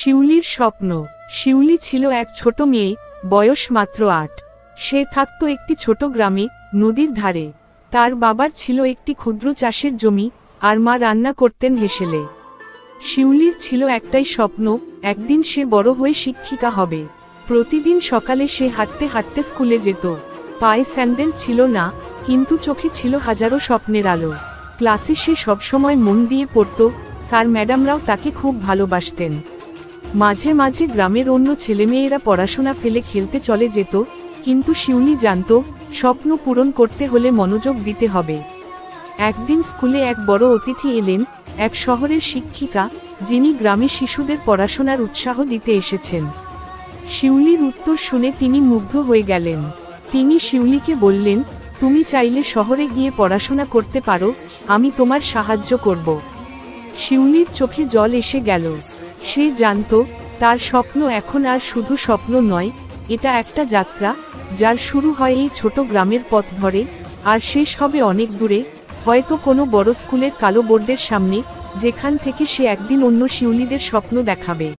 শিউলির স্বপ্ন। শিউলি ছিল এক ছোট মেয়ে, বয়স মাত্র ৮। সে থাকত একটি ছোট গ্রামে, নদীর ধারে। তার বাবার ছিল একটি ক্ষুদ্র চাষের জমি, আর মা রান্না করতেন হেসেলে। শিউলির ছিল একটাই স্বপ্ন, একদিন সে বড় হয়ে শিক্ষিকা হবে। প্রতিদিন সকালে সে হাঁটতে হাঁটতে স্কুলে যেত। পায়ে স্যান্ডেল ছিল না, কিন্তু চোখে ছিল হাজারো স্বপ্নের আলো। ক্লাসে সে সবসময় মন দিয়ে পড়ত, স্যার ম্যাডামরাও তাকে খুব ভালোবাসতেন। মাঝে মাঝে গ্রামের অন্য ছেলেমেয়েরা পড়াশোনা ফেলে খেলতে চলে যেত, কিন্তু শিউলি জানত, স্বপ্ন পূরণ করতে হলে মনোযোগ দিতে হবে। একদিন স্কুলে এক বড় অতিথি এলেন, এক শহরের শিক্ষিকা, যিনি গ্রামের শিশুদের পড়াশোনার উৎসাহ দিতে এসেছেন। শিউলির উত্তর শুনে তিনি মুগ্ধ হয়ে গেলেন। তিনি শিউলিকে বললেন, তুমি চাইলে শহরে গিয়ে পড়াশোনা করতে পারো, আমি তোমার সাহায্য করব। শিউলির চোখে জল এসে গেল। সে জানত, তার স্বপ্ন এখন আর শুধু স্বপ্ন নয়, এটা একটা যাত্রা, যার শুরু হয় এই ছোট গ্রামের পথ ধরে, আর শেষ হবে অনেক দূরে, হয়তো কোনো বড় স্কুলের কালো বোর্ডের সামনে, যেখান থেকে সে একদিন অন্য শিউলিদের স্বপ্ন দেখাবে।